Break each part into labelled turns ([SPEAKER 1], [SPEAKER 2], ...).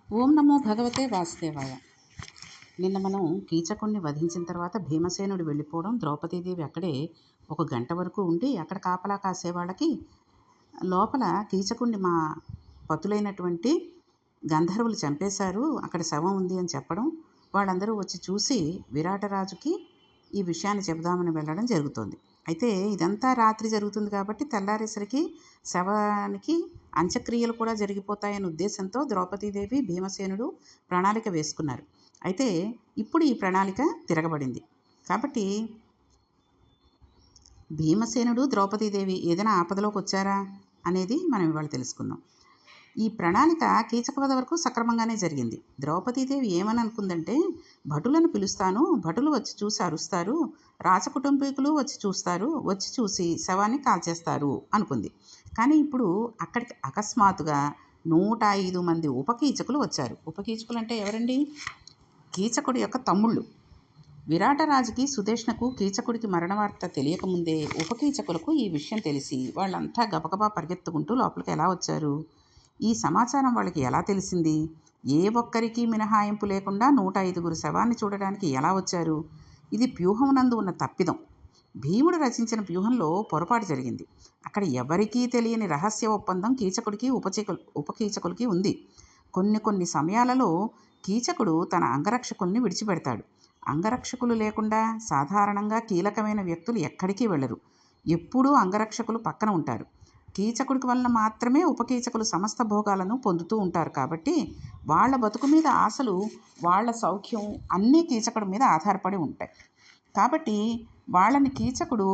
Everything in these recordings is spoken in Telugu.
[SPEAKER 1] ఓం నమో భగవతే వాసుదేవాయ. నిన్న మనం కీచకుణ్ణి వధించిన తర్వాత భీమసేనుడు వెళ్ళిపోవడం, ద్రౌపదీదేవి అక్కడే ఒక గంట వరకు ఉండి అక్కడ కాపలా కాసేవాళ్ళకి లోపల కీచకుణ్ణి మా పతులైనటువంటి గంధర్వులు చంపేశారు, అక్కడ శవం ఉంది అని చెప్పడం, వాళ్ళందరూ వచ్చి చూసి విరాటరాజుకి ఈ విషయాన్ని చెబుదామని వెళ్ళడం జరుగుతుంది. అయితే ఇదంతా రాత్రి జరుగుతుంది కాబట్టి తెల్లారేసరికి శవానికి అంత్యక్రియలు కూడా జరిగిపోతాయనే ఉద్దేశంతో ద్రౌపదీదేవి భీమసేనుడు ప్రణాళిక వేసుకున్నారు. అయితే ఇప్పుడు ఈ ప్రణాళిక తిరగబడింది. కాబట్టి భీమసేనుడు ద్రౌపదీదేవి ఏదైనా ఆపదలోకి వచ్చారా అనేది మనం ఇవాళ తెలుసుకుందాం. ఈ ప్రణాళిక కీచకవధ వరకు సక్రమంగానే జరిగింది. ద్రౌపదీదేవి ఏమని అనుకుందంటే, భటులను పిలుస్తాను, భటులు వచ్చి చూసి అరుస్తారు, రాజకుటుంబీకులు వచ్చి చూస్తారు, వచ్చి చూసి శవాన్ని కాల్చేస్తారు అనుకుంది. కానీ ఇప్పుడు అక్కడికి అకస్మాత్తుగా 105 మంది ఉపకీచకులు వచ్చారు. ఉపకీచకులు అంటే ఎవరండి? కీచకుడి యొక్క తమ్ముళ్ళు. విరాటరాజుకి సుదేష్ణకు కీచకుడికి మరణవార్త తెలియకముందే ఉపకీచకులకు ఈ విషయం తెలిసి వాళ్ళంతా గబగబా పరిగెత్తుకుంటూ లోపలికి ఎలా వచ్చారు? ఈ సమాచారం వాళ్ళకి ఎలా తెలిసింది? ఏ ఒక్కరికి మినహాయింపు లేకుండా 105 శవాన్ని చూడడానికి ఎలా వచ్చారు? ఇది వ్యూహమునందు ఉన్న తప్పిదం. భీముడు రచించిన వ్యూహంలో పొరపాటు జరిగింది. అక్కడ ఎవరికీ తెలియని రహస్య ఒప్పందం కీచకుడికి ఉపకీచకులకి ఉంది. కొన్ని సమయాలలో కీచకుడు తన అంగరక్షకుల్ని విడిచిపెడతాడు. అంగరక్షకులు లేకుండా సాధారణంగా కీలకమైన వ్యక్తులు ఎక్కడికి వెళ్ళరు. ఎప్పుడూ అంగరక్షకులు పక్కన ఉంటారు. కీచకుడికి వలన మాత్రమే ఉపకీచకులు సమస్త భోగాలను పొందుతూ ఉంటారు. కాబట్టి వాళ్ళ బతుకు మీద ఆశలు, వాళ్ళ సౌఖ్యం అన్నీ కీచకుడి మీద ఆధారపడి ఉంటాయి. కాబట్టి వాళ్ళని కీచకుడు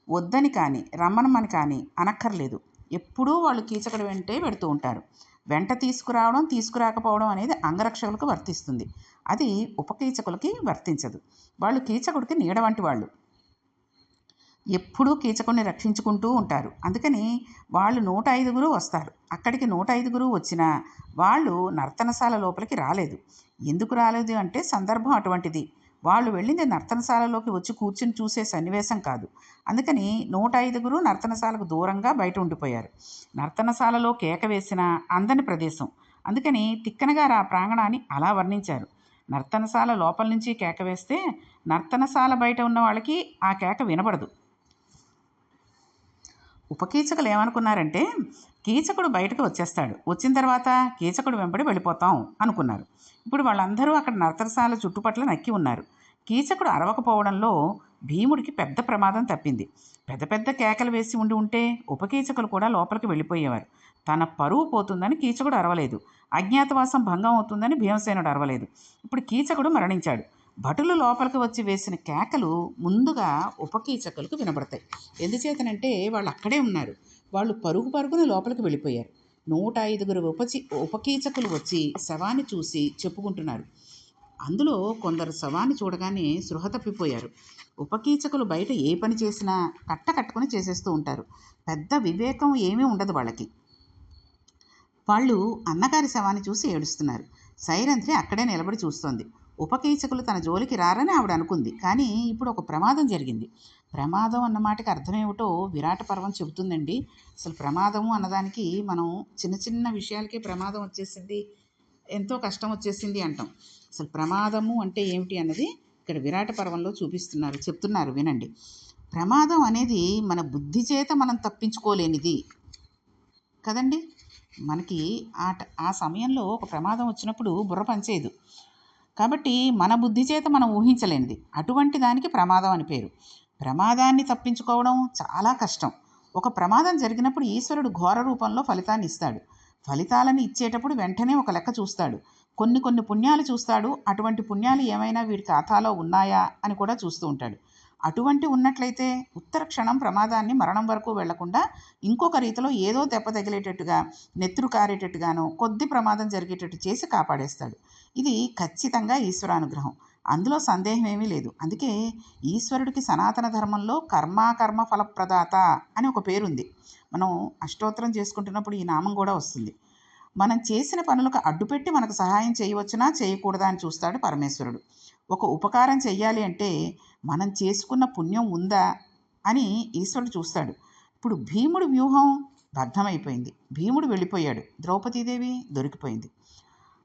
[SPEAKER 1] వద్దని కానీ రమ్మనమని కానీ అనక్కర్లేదు. ఎప్పుడూ వాళ్ళు కీచకుడి వెంటే పెడుతూ ఉంటారు. వెంట తీసుకురావడం, తీసుకురాకపోవడం అనేది అంగరక్షకులకు వర్తిస్తుంది. అది ఉపకీచకులకి వర్తించదు. వాళ్ళు కీచకుడికి నీడ వంటి వాళ్ళు. ఎప్పుడూ కీచకుడిని రక్షించుకుంటూ ఉంటారు. అందుకని వాళ్ళు 105 వస్తారు. అక్కడికి 105 వచ్చినా వాళ్ళు నర్తనశాల లోపలికి రాలేదు. ఎందుకు రాలేదు అంటే సందర్భం అటువంటిది. వాళ్ళు వెళ్ళింది నర్తనశాలలోకి వచ్చి కూర్చుని చూసే సన్నివేశం కాదు. అందుకని 105 నర్తనశాలకు దూరంగా బయట ఉండిపోయారు. నర్తనశాలలో కేక వేసిన అందని ప్రదేశం. అందుకని తిక్కనగారు ఆ ప్రాంగణాన్ని అలా వర్ణించారు. నర్తనశాల లోపల నుంచి కేక వేస్తే నర్తనశాల బయట ఉన్న వాళ్ళకి ఆ కేక వినబడదు. ఉపకీచకులు ఏమనుకున్నారంటే, కీచకుడు బయటకు వచ్చేస్తాడు, వచ్చిన తర్వాత కీచకుడు వెంబడి వెళ్ళిపోతాం అనుకున్నారు. ఇప్పుడు వాళ్ళందరూ అక్కడ నర్తనశాల చుట్టుపట్ల నక్కి ఉన్నారు. కీచకుడు అరవకపోవడంలో భీముడికి పెద్ద ప్రమాదం తప్పింది. పెద్ద కేకలు వేసి ఉంటే ఉపకీచకులు కూడా లోపలికి వెళ్ళిపోయేవారు. తన పరువు పోతుందని కీచకుడు అరవలేదు. అజ్ఞాతవాసం భంగం అవుతుందని భీమసేనుడు అరవలేదు. ఇప్పుడు కీచకుడు మరణించాడు. భటులు లోపలికి వచ్చి వేసిన కేకలు ముందుగా ఉపకీచకులకు వినబడతాయి. ఎందుచేతనంటే వాళ్ళు అక్కడే ఉన్నారు. వాళ్ళు పరుగున లోపలికి వెళ్ళిపోయారు. 105 ఉపకీచకులు వచ్చి శవాన్ని చూసి చెప్పుకుంటున్నారు. అందులో కొందరు శవాన్ని చూడగానే స్పృహ తప్పిపోయారు. ఉపకీచకులు బయట ఏ పని చేసినా కట్టుకుని చేసేస్తూ ఉంటారు. పెద్ద వివేకం ఏమీ ఉండదు వాళ్ళకి. వాళ్ళు అన్నగారి శవాన్ని చూసి ఏడుస్తున్నారు. సైరంధ్రి అక్కడే నిలబడి చూస్తోంది. ఉపకీచకులు తన జోలికి రారని ఆవిడ అనుకుంది. కానీ ఇప్పుడు ఒక ప్రమాదం జరిగింది. ప్రమాదం అన్నమాటకి అర్థమేమిటో విరాట పర్వం చెబుతుందండి. అసలు ప్రమాదము అన్నదానికి మనం చిన్న విషయాలకే ప్రమాదం వచ్చేసింది, ఎంతో కష్టం వచ్చేసింది అంటాం. అసలు ప్రమాదము అంటే ఏమిటి అన్నది ఇక్కడ విరాట పర్వంలో చెప్తున్నారు వినండి. ప్రమాదం అనేది మన బుద్ధి చేత మనం తప్పించుకోలేనిది కదండి. మనకి ఆ సమయంలో ఒక ప్రమాదం వచ్చినప్పుడు బుర్ర పనిచేయదు. కాబట్టి మన బుద్ధి చేత మనం ఊహించలేనిది, అటువంటి దానికి ప్రమాదం అని పేరు. ప్రమాదాన్ని తప్పించుకోవడం చాలా కష్టం. ఒక ప్రమాదం జరిగినప్పుడు ఈశ్వరుడు ఘోర రూపంలో ఫలితాన్ని ఇస్తాడు. ఫలితాలను ఇచ్చేటప్పుడు వెంటనే ఒక లెక్క చూస్తాడు. కొన్ని పుణ్యాలు చూస్తాడు. అటువంటి పుణ్యాలు ఏమైనా వీడి ఖాతాలో ఉన్నాయా అని కూడా చూస్తూ ఉంటాడు. అటువంటి ఉన్నట్లయితే ఉత్తర క్షణం ప్రమాదాన్ని మరణం వరకు వెళ్లకుండా ఇంకొక రీతిలో ఏదో దెబ్బ తగిలేటట్టుగా, నెత్తురు కారేటట్టుగానో కొద్ది ప్రమాదం జరిగేటట్టు చేసి కాపాడేస్తాడు. ఇది ఖచ్చితంగా ఈశ్వరానుగ్రహం. అందులో సందేహం ఏమీ లేదు. అందుకే ఈశ్వరుడికి సనాతన ధర్మంలో కర్మ ఫలప్రదాత అని ఒక పేరుంది. మనం అష్టోత్తరం చేసుకుంటున్నప్పుడు ఈ నామం కూడా వస్తుంది. మనం చేసిన పనులకు అడ్డుపెట్టి మనకు సహాయం చేయవచ్చునా చేయకూడదా అని చూస్తాడు పరమేశ్వరుడు. ఒక ఉపకారం చెయ్యాలి అంటే మనం చేసుకున్న పుణ్యం ఉందా అని ఈశ్వరుడు చూస్తాడు. ఇప్పుడు భీముడి వ్యూహం భగ్నమైపోయింది. భీముడు వెళ్ళిపోయాడు. ద్రౌపదీదేవి దొరికిపోయింది.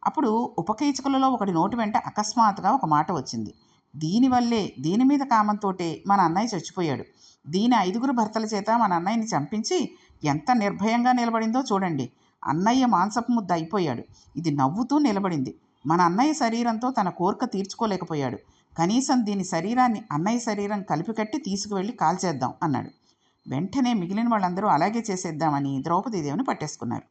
[SPEAKER 1] అప్పుడు ఉపకీచకులలో ఒకటి నోటి వెంట అకస్మాత్తుగా ఒక మాట వచ్చింది. దీని మీద కామంతోటే మన అన్నయ్య చచ్చిపోయాడు. దీని 5 భర్తల చేత మన అన్నయ్యని చంపించి ఎంత నిర్భయంగా నిలబడిందో చూడండి. అన్నయ్య మాంసపు ముద్ద అయిపోయాడు. ఇది నవ్వుతూ నిలబడింది. మన అన్నయ్య శరీరంతో తన కోరిక తీర్చుకోలేకపోయాడు. కనీసం దీని శరీరాన్ని అన్నయ్య శరీరం కలిపికట్టి తీసుకువెళ్ళి కాల్చేద్దాం అన్నాడు. వెంటనే మిగిలిన వాళ్ళందరూ అలాగే చేసేద్దామని ద్రౌపదీదేవిని పట్టేసుకున్నారు.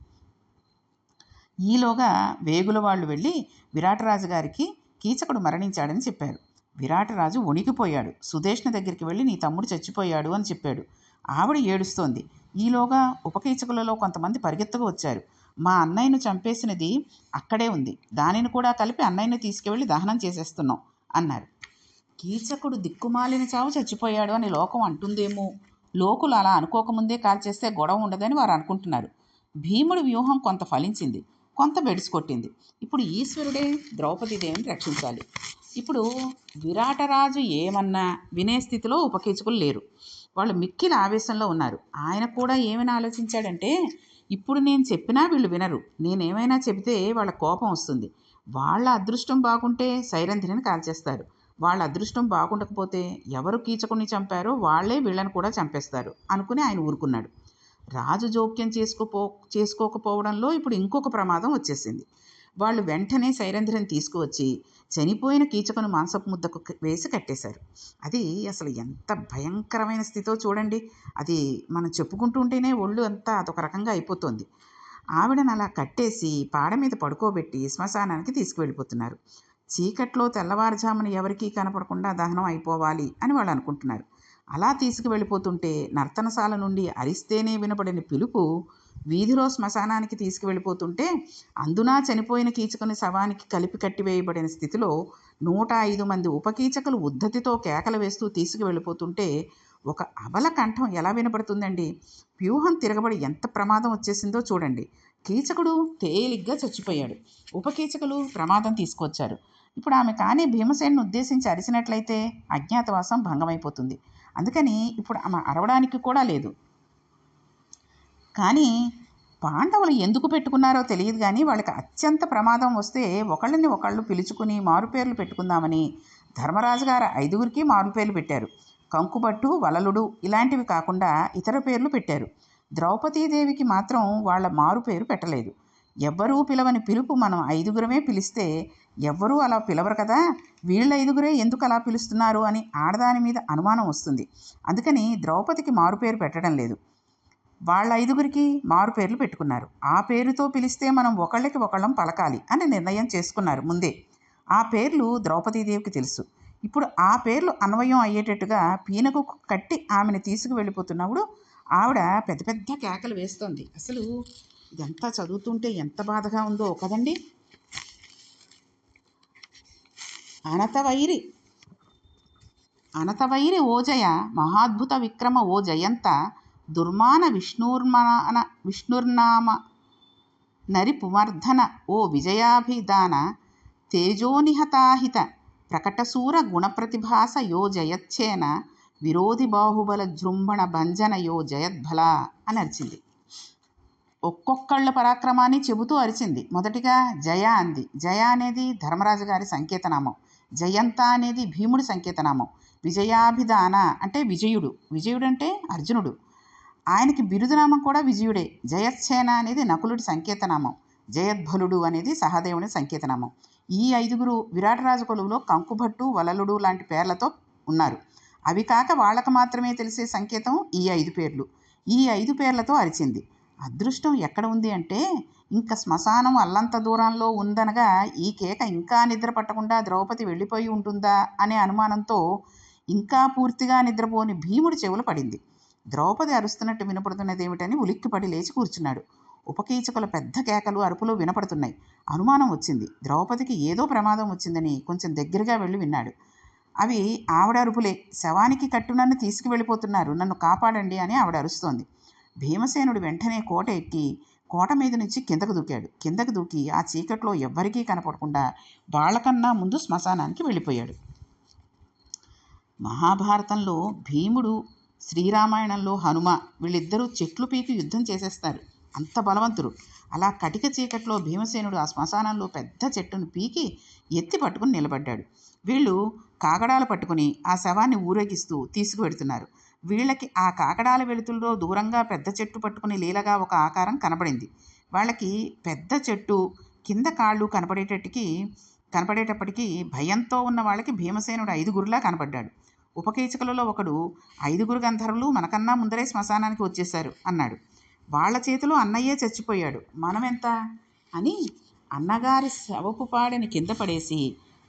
[SPEAKER 1] ఈలోగా వేగుల వాళ్ళు వెళ్ళి విరాటరాజు గారికి కీచకుడు మరణించాడని చెప్పారు. విరాటరాజు వణికిపోయాడు. సుదేష్ణ దగ్గరికి వెళ్ళి నీ తమ్ముడు చచ్చిపోయాడు అని చెప్పాడు. ఆవిడ ఏడుస్తోంది. ఈలోగా ఉపకీచకులలో కొంతమంది పరిగెత్తుకు వచ్చారు. మా అన్నయ్యను చంపేసినది అక్కడే ఉంది, దానిని కూడా కలిపి అన్నయ్యని తీసుకువెళ్ళి దహనం చేసేస్తున్నాం అన్నారు. కీచకుడు దిక్కుమాలిన చావు చచ్చిపోయాడు అని లోకం అంటుందేమో. లోకులు అలా అనుకోకముందే కాల్చేస్తే గొడవ ఉండదని వారు అనుకుంటున్నారు. భీముడి వ్యూహం కొంత ఫలించింది, కొంత బెడిసికొట్టింది. ఇప్పుడు ఈశ్వరుడే ద్రౌపదీదేవిని రక్షించాలి. ఇప్పుడు విరాటరాజు ఏమన్నా వినే స్థితిలో ఉపకీచకులు లేరు. వాళ్ళు మిక్కిలి ఆవేశంలో ఉన్నారు. ఆయన కూడా ఏమైనా ఆలోచించాడంటే, ఇప్పుడు నేను చెప్పినా వీళ్ళు వినరు, నేనేమైనా చెబితే వాళ్ళ కోపం వస్తుంది. వాళ్ళ అదృష్టం బాగుంటే సైరంధ్రిని కాల్చేస్తారు, వాళ్ళ అదృష్టం బాగుండకపోతే ఎవరు కీచకుడిని చంపారో వాళ్ళే వీళ్ళని కూడా చంపేస్తారు అనుకుని ఆయన ఊరుకున్నాడు. రాజు జోక్యం చేసుకోకపోవడంలో ఇప్పుడు ఇంకొక ప్రమాదం వచ్చేసింది. వాళ్ళు వెంటనే సైరంధ్రిని తీసుకువచ్చి చనిపోయిన కీచకుని మాంసపు ముద్దకు వేసి కట్టేశారు. అది అసలు ఎంత భయంకరమైన స్థితో చూడండి. అది మనం చెప్పుకుంటూ ఉంటేనే ఒళ్ళు అంతా అదొక రకంగా అయిపోతుంది. ఆవిడను అలా కట్టేసి పాడ మీద పడుకోబెట్టి శ్మశానానికి తీసుకువెళ్ళిపోతున్నారు. చీకట్లో తెల్లవారుజామున ఎవరికీ కనపడకుండా దహనం అయిపోవాలి అని వాళ్ళు అనుకుంటున్నారు. అలా తీసుకువెళ్ళిపోతుంటే నర్తనశాల నుండి అరిస్తేనే వినపడిన పిలుపు వీధిలో శ్మశానానికి తీసుకువెళ్ళిపోతుంటే అందునా చనిపోయిన కీచకుని శవానికి కలిపి కట్టివేయబడిన స్థితిలో 105 మంది ఉపకీచకులు ఉద్ధతితో కేకలు వేస్తూ తీసుకువెళ్ళిపోతుంటే ఒక అబల కంఠం ఎలా వినపడుతుందండి. వ్యూహం తిరగబడి ఎంత ప్రమాదం వచ్చేసిందో చూడండి. కీచకుడు తేలిగ్గా చచ్చిపోయాడు. ఉపకీచకులు ప్రమాదం తీసుకొచ్చారు. ఇప్పుడు ఆమె కానీ భీమసేనుని ఉద్దేశించి అరిచినట్లయితే అజ్ఞాతవాసం భంగమైపోతుంది. అందుకని ఇప్పుడు ఆమె అరవడానికి కూడా లేదు. కానీ పాండవులు ఎందుకు పెట్టుకున్నారో తెలియదు, కానీ వాళ్ళకి అత్యంత ప్రమాదం వస్తే ఒకళ్ళని ఒకళ్ళు పిలుచుకుని మారుపేర్లు పెట్టుకుందామని ధర్మరాజు గారు 5 మారుపేర్లు పెట్టారు. కంకుబట్టు, వలలుడు ఇలాంటివి కాకుండా ఇతర పేర్లు పెట్టారు. ద్రౌపదీదేవికి మాత్రం వాళ్ళ మారు పేరు పెట్టలేదు. ఎవ్వరూ పిలవని పిలుపు మనం 5 పిలిస్తే ఎవ్వరూ అలా పిలవరు కదా, వీళ్ళ 5 ఎందుకు అలా పిలుస్తున్నారు అని ఆడదాని మీద అనుమానం వస్తుంది. అందుకని ద్రౌపదికి మారుపేరు పెట్టడం లేదు. వాళ్ళ 5 మారుపేర్లు పెట్టుకున్నారు. ఆ పేరుతో పిలిస్తే మనం ఒకళ్ళకి ఒకళ్ళం పలకాలి అని నిర్ణయం చేసుకున్నారు ముందే. ఆ పేర్లు ద్రౌపదీదేవికి తెలుసు. ఇప్పుడు ఆ పేర్లు అన్వయం అయ్యేటట్టుగా పీనకు కట్టి ఆమెను తీసుకువెళ్ళిపోతున్నప్పుడు ఆవిడ పెద్ద పెద్ద కేకలు వేస్తోంది. అసలు ఇదంతా చదువుతుంటే ఎంత బాధగా ఉందో కదండి. అనతవైరి ఓజయ మహాద్భుత విక్రమ ఓ జయంత దుర్మాన విష్ణుర్నామ నరిపుమర్ధన ఓ విజయాభిదాన తేజోనిహతాహిత ప్రకటసూర గుణప్రతిభాస యో జయచ్చేన విరోధి బాహుబల జృంభణ భంజన యో జయద్భల అని అరిచింది. ఒక్కొక్కళ్ళ పరాక్రమాన్ని చెబుతూ అరిచింది. మొదటిగా జయ అంది. జయ అనేది ధర్మరాజు గారి సంకేతనామం. జయంత అనేది భీముడి సంకేతనామం. విజయాభిదాన అంటే విజయుడు. విజయుడు అంటే అర్జునుడు, ఆయనకి బిరుదునామం కూడా విజయుడే. జయచ్చేన అనేది నకులుడి సంకేతనామం. జయద్భలుడు అనేది సహదేవుని సంకేతనామం. ఈ 5 విరాటరాజు కొలువులో కంకుభట్టు, వలలుడు లాంటి పేర్లతో ఉన్నారు. అవి కాక వాళ్ళకు మాత్రమే తెలిసే సంకేతం ఈ 5 పేర్లు. ఈ 5 పేర్లతో అరిచింది. అదృష్టం ఎక్కడ ఉంది అంటే ఇంకా శ్మశానం అల్లంత దూరంలో ఉందనగా ఈ కేక ఇంకా నిద్ర పట్టకుండా ద్రౌపది వెళ్ళిపోయి ఉంటుందా అనే అనుమానంతో ఇంకా పూర్తిగా నిద్రపోని భీముడి చెవులు పడింది. ద్రౌపది అరుస్తున్నట్టు వినపడుతున్నదేమిటని ఉలిక్కిపడి లేచి కూర్చున్నాడు. ఉపకీచకుల పెద్ద కేకలు, అరుపులు వినపడుతున్నాయి. అనుమానం వచ్చింది. ద్రౌపదికి ఏదో ప్రమాదం వచ్చిందని కొంచెం దగ్గరగా వెళ్ళి విన్నాడు. అవి ఆవిడ అరుపులే. శవానికి కట్టునన్ను తీసుకువెళ్ళిపోతున్నారు, నన్ను కాపాడండి అని ఆవిడ అరుస్తోంది. భీమసేనుడు వెంటనే కోట ఎక్కి కోట మీద నుంచి కిందకు దూకి ఆ చీకట్లో ఎవ్వరికీ కనపడకుండా వాళ్ళకన్నా ముందు శ్మశానానికి వెళ్ళిపోయాడు. మహాభారతంలో భీముడు, శ్రీరామాయణంలో హనుమ వీళ్ళిద్దరూ చెట్లు పీకి యుద్ధం చేసేస్తారు. అంత బలవంతుడు. అలా కటిక చీకట్లో భీమసేనుడు ఆ శ్మశానంలో పెద్ద చెట్టును పీకి ఎత్తి పట్టుకుని నిలబడ్డాడు. వీళ్ళు కాగడాలు పట్టుకుని ఆ శవాన్ని ఊరేగిస్తూ తీసుకువెడుతున్నారు. వీళ్ళకి ఆ కాకడాల వెలుతుల్లో దూరంగా పెద్ద చెట్టు పట్టుకుని లీలగా ఒక ఆకారం కనబడింది. వాళ్ళకి పెద్ద చెట్టు కింద కాళ్ళు కనపడేటప్పటికీ భయంతో ఉన్న వాళ్ళకి భీమసేనుడు 5గురులా కనపడ్డాడు. ఉపకీచకులలో ఒకడు, 5గురు గంధర్వులు మనకన్నా ముందరే శ్మశానానికి వచ్చేశారు అన్నాడు. వాళ్ళ చేతిలో అన్నయ్యే చచ్చిపోయాడు, మనమెంత అని అన్నగారి శవపు పాడని కింద పడేసి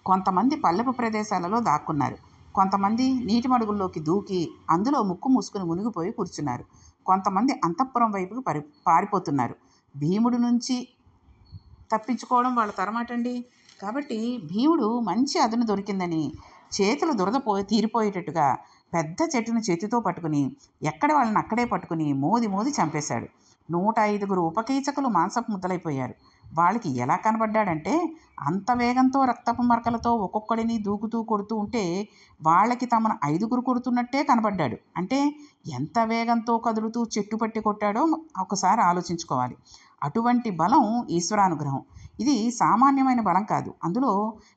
[SPEAKER 1] కొంతమంది పల్లెపు ప్రదేశాలలో దాక్కున్నారు. కొంతమంది నీటి మడుగుల్లోకి దూకి అందులో ముక్కు మూసుకుని మునిగిపోయి కూర్చున్నారు. కొంతమంది అంతఃపురం వైపుకి పారిపోతున్నారు. భీముడి నుంచి తప్పించుకోవడం వాళ్ళ తరమాటండి. కాబట్టి భీముడు మంచి అదును దొరికిందని చేతులు తీరిపోయేటట్టుగా పెద్ద చెట్టును చేతితో పట్టుకుని ఎక్కడ వాళ్ళని అక్కడే పట్టుకుని మోది చంపేశాడు. 105 ఉపకీచకులు మాంసపు ముద్దలైపోయారు. వాళ్ళకి ఎలా కనబడ్డాడంటే అంత వేగంతో రక్తపు మరకలతో ఒక్కొక్కడిని దూకుతూ కొడుతూ ఉంటే వాళ్ళకి తమను 5గురు కొడుతున్నట్టే కనబడ్డాడు. అంటే ఎంత వేగంతో కదులుతూ చెట్టు పట్టి కొట్టాడో ఒకసారి ఆలోచించుకోవాలి. అటువంటి బలం ఈశ్వరానుగ్రహం. ఇది సామాన్యమైన బలం కాదు. అందులో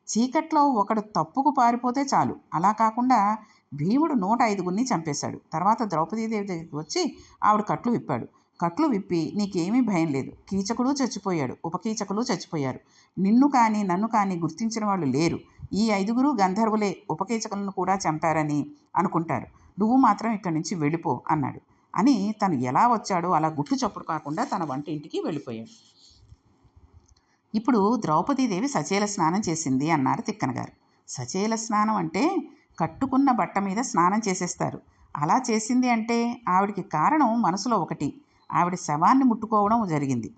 [SPEAKER 1] చీకట్లో ఒకడు తప్పుకు పారిపోతే చాలు. అలా కాకుండా భీముడు 105గురిని చంపేశాడు. తర్వాత ద్రౌపదీదేవి దగ్గరికి వచ్చి ఆవిడ కట్లు విప్పాడు. కట్లు విప్పి, నీకేమీ భయం లేదు, కీచకుడు చచ్చిపోయాడు, ఉపకీచకులు చచ్చిపోయారు, నిన్ను కానీ నన్ను కానీ గుర్తించిన వాళ్ళు లేరు. ఈ 5గురు గంధర్వులే ఉపకీచకులను కూడా చంపారని అనుకుంటారు. నువ్వు మాత్రం ఇక్కడి నుంచి వెళ్ళిపో అన్నాడు. అని తను ఎలా వచ్చాడో అలా గుట్టు చప్పుడు కాకుండా తన వంటింటికి వెళ్ళిపోయాడు. ఇప్పుడు ద్రౌపదీదేవి సచేల స్నానం చేసింది అన్నారు తిక్కనగారు. సచేల స్నానం అంటే కట్టుకున్న బట్ట మీద స్నానం చేసేస్తారు. అలా చేసింది అంటే ఆవిడికి కారణం మనసులో ఒకటి, ఆవిడ శవాన్ని ముట్టుకోవడం జరిగింది.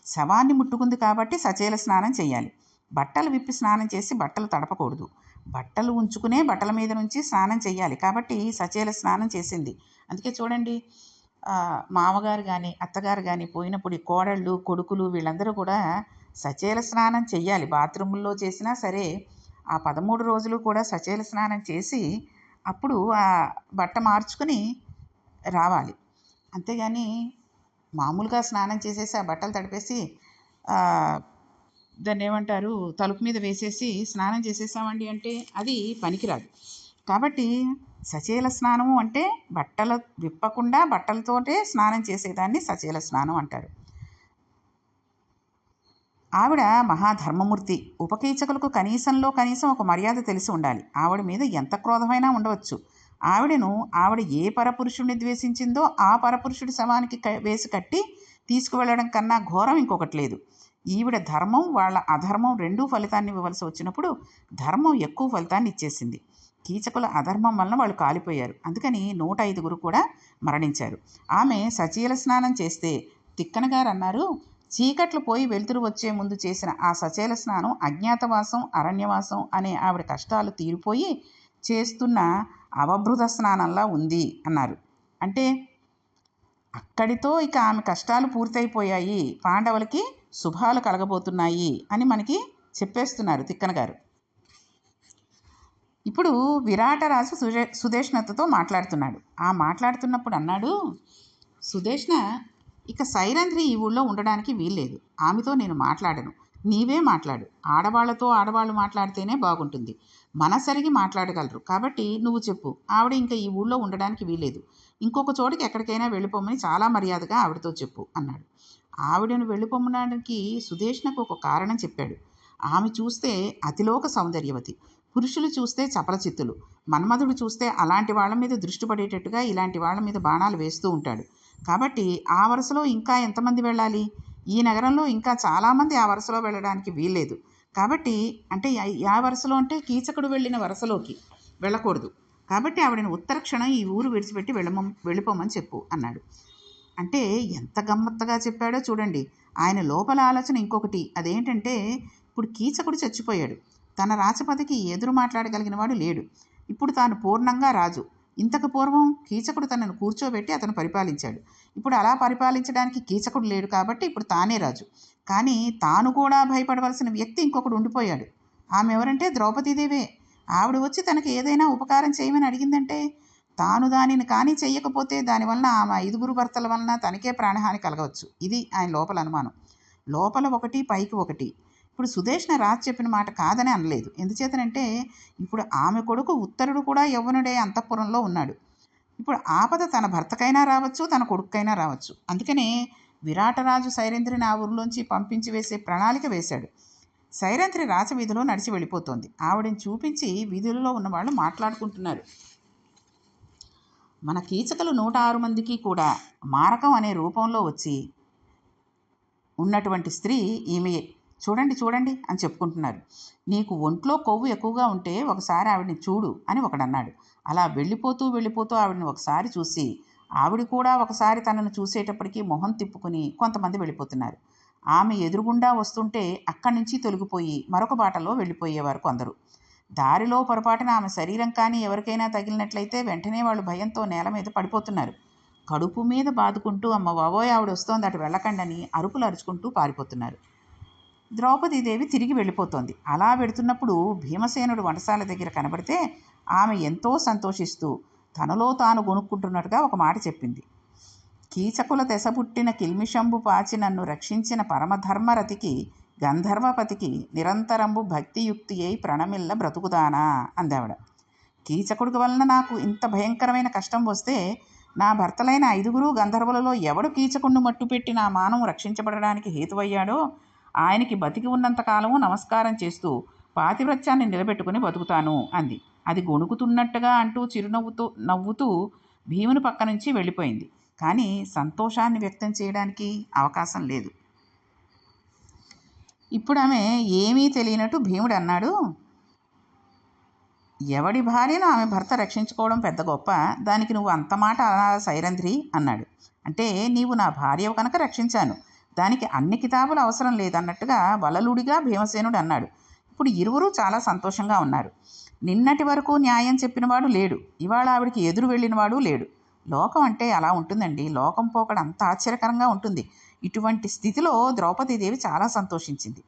[SPEAKER 1] శవాన్ని ముట్టుకుంది కాబట్టి సచేల స్నానం చేయాలి. బట్టలు విప్పి స్నానం చేసి బట్టలు తడపకూడదు. బట్టలు ఉంచుకునే బట్టల మీద నుంచి స్నానం చేయాలి. కాబట్టి సచేల స్నానం చేసింది. అందుకే చూడండి, మామగారు కానీ అత్తగారు కానీ పోయినప్పుడు ఈ కోడళ్ళు కొడుకులు వీళ్ళందరూ కూడా సచేల స్నానం చెయ్యాలి. బాత్రూముల్లో చేసినా సరే ఆ 13 రోజులు కూడా సచేల స్నానం చేసి అప్పుడు ఆ బట్ట మార్చుకుని రావాలి. అంతేగాని మామూలుగా స్నానం చేసేసి ఆ బట్టలు తడిపేసి దాన్ని ఏమంటారు తలుపు మీద వేసేసి స్నానం చేసేసామండి అంటే అది పనికిరాదు. కాబట్టి సచేల స్నానము అంటే బట్టలు విప్పకుండా బట్టలతోటే స్నానం చేసేదాన్ని సచేల స్నానం అంటారు. ఆవిడ మహాధర్మమూర్తి. ఉపకీచకులకు కనీసం ఒక మర్యాద తెలిసి ఉండాలి. ఆవిడ మీద ఎంత క్రోధమైనా ఉండవచ్చు. ఆవిడ ఏ పరపురుషుడిని ద్వేషించిందో ఆ పరపురుషుడి శవానికి వేసి కట్టి తీసుకువెళ్ళడం కన్నా ఘోరం ఇంకొకటి లేదు. ఈవిడ ధర్మం వాళ్ళ అధర్మం రెండూ ఫలితాన్ని ఇవ్వవలసి వచ్చినప్పుడు ధర్మం ఎక్కువ ఫలితాన్ని ఇచ్చేసింది. కీచకుల అధర్మం వలన వాళ్ళు కాలిపోయారు. అందుకని 105గురు కూడా మరణించారు. ఆమె సచీల స్నానం చేస్తే తిక్కనగారు అన్నారు, చీకట్లు పోయి వెలుతురు వచ్చే ముందు చేసిన ఆ సచేల స్నానం అజ్ఞాతవాసం అరణ్యవాసం అనే ఆవిడ కష్టాలు తీరిపోయి చేస్తున్న అవభృత స్నానంలా ఉంది అన్నారు. అంటే అక్కడితో ఇక ఆమె కష్టాలు పూర్తయిపోయాయి, పాండవులకి శుభాలు కలగబోతున్నాయి అని మనకి చెప్పేస్తున్నారు తిక్కనగారు. ఇప్పుడు విరాటరాజు సుదేష్ణతో మాట్లాడుతున్నాడు. ఆ మాట్లాడుతున్నప్పుడు అన్నాడు, సుదేష్ణ, ఇక సైరంధ్రి ఈ ఊళ్ళో ఉండడానికి వీల్లేదు. ఆమెతో నేను మాట్లాడను, నీవే మాట్లాడు. ఆడవాళ్ళు మాట్లాడితేనే బాగుంటుంది. మనసరిగి మాట్లాడగలరు. కాబట్టి నువ్వు చెప్పు. ఆవిడ ఇంకా ఈ ఊళ్ళో ఉండడానికి వీల్లేదు. ఇంకొక చోటికి ఎక్కడికైనా వెళ్ళిపోమని చాలా మర్యాదగా ఆవిడతో చెప్పు అన్నాడు. ఆవిడను వెళ్ళిపోమడానికి సుదేష్ణకు ఒక కారణం చెప్పాడు. ఆమె చూస్తే అతిలోక సౌందర్యవతి, పురుషులు చూస్తే చపల చిత్తులు. మన్మధుడు చూస్తే అలాంటి వాళ్ళ మీద దృష్టి పడేటట్టుగా ఇలాంటి వాళ్ళ మీద బాణాలు వేస్తూ ఉంటాడు. కాబట్టి ఆ వరుసలో ఇంకా ఎంతమంది వెళ్ళాలి? ఈ నగరంలో ఇంకా చాలామంది ఆ వరుసలో వెళ్ళడానికి వీల్లేదు. కాబట్టి అంటే ఆ వరుసలో అంటే కీచకుడు వెళ్ళిన వరుసలోకి వెళ్ళకూడదు. కాబట్టి ఆవిడని ఉత్తర క్షణం ఈ ఊరు విడిచిపెట్టి వెళ్ళిపోమని చెప్పు అన్నాడు. అంటే ఎంత గమ్మత్తుగా చెప్పాడో చూడండి. ఆయన లోపల ఆలోచన ఇంకొకటి. అదేంటంటే ఇప్పుడు కీచకుడు చచ్చిపోయాడు. తన రాచపతికి ఎదురు మాట్లాడగలిగిన వాడు లేడు. ఇప్పుడు తాను పూర్ణంగా రాజు. ఇంతకు పూర్వం కీచకుడు తనను కూర్చోబెట్టి అతను పరిపాలించాడు. ఇప్పుడు అలా పరిపాలించడానికి కీచకుడు లేడు కాబట్టి ఇప్పుడు తానే రాజు. కానీ తాను కూడా భయపడవలసిన వ్యక్తి ఇంకొకడు ఉండిపోయాడు. ఆమె ఎవరంటే ద్రౌపదీదేవే. ఆవిడ వచ్చి తనకి ఏదైనా ఉపకారం చేయమని అడిగిందంటే తాను దానిని కానీ చెయ్యకపోతే దానివలన ఆమె 5 భర్తల వలన తనకే ప్రాణహాని కలగవచ్చు. ఇది ఆయన లోపల అనుమానం. లోపల ఒకటి, పైకి ఒకటి. ఇప్పుడు సుదేష్ణ రాజు చెప్పిన మాట కాదని అనలేదు. ఎందుచేతనంటే ఇప్పుడు ఆమె కొడుకు ఉత్తరుడు కూడా యవ్వనుడే అంతఃపురంలో ఉన్నాడు. ఇప్పుడు ఆపద తన భర్తకైనా రావచ్చు, తన కొడుకైనా రావచ్చు. అందుకనే విరాటరాజు సైరంధ్రిని ఆ ఊరిలోంచి పంపించి వేసే ప్రణాళిక వేశాడు. సైరంధ్రి రాజవీధిలో నడిచి వెళ్ళిపోతోంది. ఆవిడని చూపించి వీధులలో ఉన్నవాళ్ళు మాట్లాడుకుంటున్నారు. మన కీచకులు 106 మందికి కూడా మారకం అనే రూపంలో వచ్చి ఉన్నటువంటి స్త్రీ ఈమె. చూడండి చూడండి అని చెప్పుకుంటున్నారు. నీకు ఒంట్లో కొవ్వు ఎక్కువగా ఉంటే ఒకసారి ఆవిడని చూడు అని ఒకడన్నాడు. అలా వెళ్ళిపోతూ ఆవిడని ఒకసారి చూసి ఆవిడ కూడా ఒకసారి తనను చూసేటప్పటికీ మొహం తిప్పుకుని కొంతమంది వెళ్ళిపోతున్నారు. ఆమె ఎదురుగుండా వస్తుంటే అక్కడి నుంచి తొలగిపోయి మరొక బాటలో వెళ్ళిపోయేవారు కొందరు. దారిలో పొరపాటున ఆమె శరీరం కానీ ఎవరికైనా తగిలినట్లయితే వెంటనే వాళ్ళు భయంతో నేల మీద పడిపోతున్నారు. కడుపు మీద బాదుకుంటూ అమ్మ బాబోయ్ ఆవిడ వస్తోంది అటు వెళ్ళకండని అరుపులు అరుచుకుంటూ పారిపోతున్నారు. ద్రౌపదీదేవి తిరిగి వెళ్ళిపోతోంది. అలా వెడుతున్నప్పుడు భీమసేనుడు వంటశాల దగ్గర కనబడితే ఆమె ఎంతో సంతోషిస్తూ తనలో తాను గొనుక్కుంటున్నట్టుగా ఒక మాట చెప్పింది. కీచకుల తెసపుట్టిన కిల్మిషంబు పాచి నన్ను రక్షించిన పరమధర్మరతికి గంధర్వపతికి నిరంతరంబు భక్తియుక్తి అయి ప్రణమిల్ల బ్రతుకుదానా అందావిడ. కీచకుడికి వలన నాకు ఇంత భయంకరమైన కష్టం వస్తే నా భర్తలైన 5 గంధర్వులలో ఎవడు కీచకుడిని మట్టుపెట్టి నా మానం రక్షించబడడానికి హేతువయ్యాడో ఆయనకి బతికి ఉన్నంతకాలము నమస్కారం చేస్తూ పాతివ్రత్యాన్ని నిలబెట్టుకుని బతుకుతాను అంది. అది గొణుకుతున్నట్టుగా అంటూ నవ్వుతూ భీముని పక్క నుంచి వెళ్ళిపోయింది. కానీ సంతోషాన్ని వ్యక్తం చేయడానికి అవకాశం లేదు. ఇప్పుడు ఆమె ఏమీ తెలియనట్టు భీముడు అన్నాడు, ఎవడి భార్యను ఆమె భర్త రక్షించుకోవడం పెద్ద గొప్ప, దానికి నువ్వు అంత మాట అలా సైరంధ్రి అన్నాడు. అంటే నీవు నా భార్య కనుక రక్షించాను, దానికి అన్ని కితాబులు అవసరం లేదన్నట్టుగా వలలుడిగా భీమసేనుడు అన్నాడు. ఇప్పుడు ఇరువురు చాలా సంతోషంగా ఉన్నారు. నిన్నటి వరకు న్యాయం చెప్పినవాడు లేడు, ఇవాళ ఆవిడికి ఎదురు వెళ్ళినవాడు లేడు. లోకం అంటే అలా ఉంటుందండి. లోకం పోకడ అంత ఆశ్చర్యకరంగా ఉంటుంది. ఇటువంటి స్థితిలో ద్రౌపదీదేవి చాలా సంతోషించింది.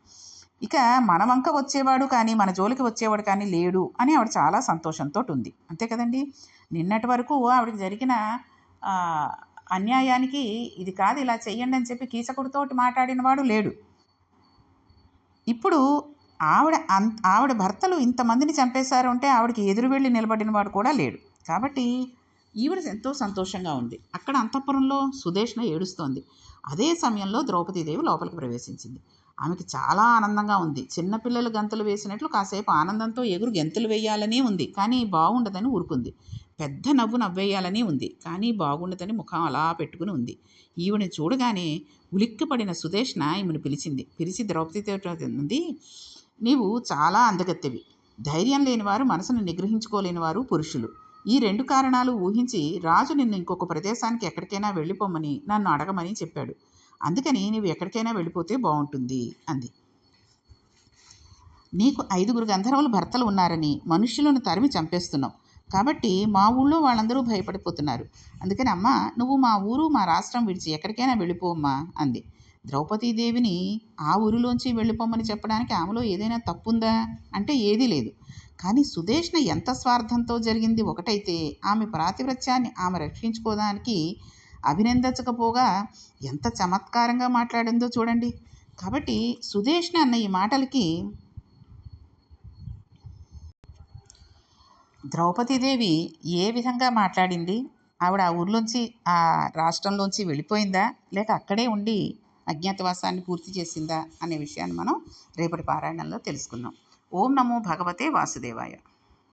[SPEAKER 1] ఇక మన వంక వచ్చేవాడు కానీ మన జోలికి వచ్చేవాడు కానీ లేడు అని ఆవిడ చాలా సంతోషంతో ఉంది. అంతే కదండి. నిన్నటి వరకు ఆవిడకి జరిగిన అన్యాయానికి ఇది కాదు ఇలా చెయ్యండి అని చెప్పి కీచకుడితోటి మాట్లాడినవాడు లేడు. ఇప్పుడు ఆవిడ భర్తలు ఇంతమందిని చంపేశారు అంటే ఆవిడకి ఎదురు వెళ్ళి నిలబడినవాడు కూడా లేడు. కాబట్టి ఈవిడ ఎంతో సంతోషంగా ఉంది. అక్కడ అంతఃపురంలో సుదేష్ణ ఏడుస్తోంది. అదే సమయంలో ద్రౌపదీదేవి లోపలికి ప్రవేశించింది. ఆమెకి చాలా ఆనందంగా ఉంది. చిన్నపిల్లలు గంతులు వేసినట్లు కాసేపు ఆనందంతో ఎగురు గెంతులు వేయాలని ఉంది, కానీ బాగుండదని ఊరుకుంది. పెద్ద నవ్వు నవ్వేయాలని ఉంది, కానీ బాగుండదని ముఖం అలా పెట్టుకుని ఉంది. ఈవిని చూడగానే ఉలిక్కిపడిన సుదేష్ణ ఈమెను పిలిచి ద్రౌపదితో ఉంది, నీవు చాలా అందగత్తెవి. ధైర్యం లేనివారు మనసును నిగ్రహించుకోలేనివారు పురుషులు. ఈ 2 కారణాలు ఊహించి రాజు నిన్ను ఇంకొక ప్రదేశానికి ఎక్కడికైనా వెళ్ళిపోమని నన్ను అడగమని చెప్పాడు. అందుకని నీవు ఎక్కడికైనా వెళ్ళిపోతే బాగుంటుంది అంది. నీకు 5 గంధర్వులు భర్తలు ఉన్నారని మనుష్యులను తరిమి చంపేస్తున్నావు. కాబట్టి మా ఊళ్ళో వాళ్ళందరూ భయపడిపోతున్నారు. అందుకని అమ్మ నువ్వు మా ఊరు మా రాష్ట్రం విడిచి ఎక్కడికైనా వెళ్ళిపోమ్మా అంది. ద్రౌపదీదేవిని ఆ ఊరిలోంచి వెళ్ళిపోమని చెప్పడానికి ఆమెలో ఏదైనా తప్పుందా అంటే ఏదీ లేదు. కానీ సుదేష్ణ ఎంత స్వార్థంతో జరిగింది ఒకటైతే ఆమె పాతివ్రత్యాన్ని ఆమె రక్షించుకోవడానికి అభినందించకపోగా ఎంత చమత్కారంగా మాట్లాడిందో చూడండి. కాబట్టి సుదేష్ణ అన్న ఈ మాటలకి ద్రౌపదీదేవి ఏ విధంగా మాట్లాడింది, ఆవిడ ఆ ఊర్లోంచి ఆ రాష్ట్రంలోంచి వెళ్ళిపోయిందా లేక అక్కడే ఉండి అజ్ఞాతవాసాన్ని పూర్తి చేసిందా అనే విషయాన్ని మనం రేపటి పారాయణంలో తెలుసుకుందాం. ఓం నమో భగవతే వాసుదేవాయ.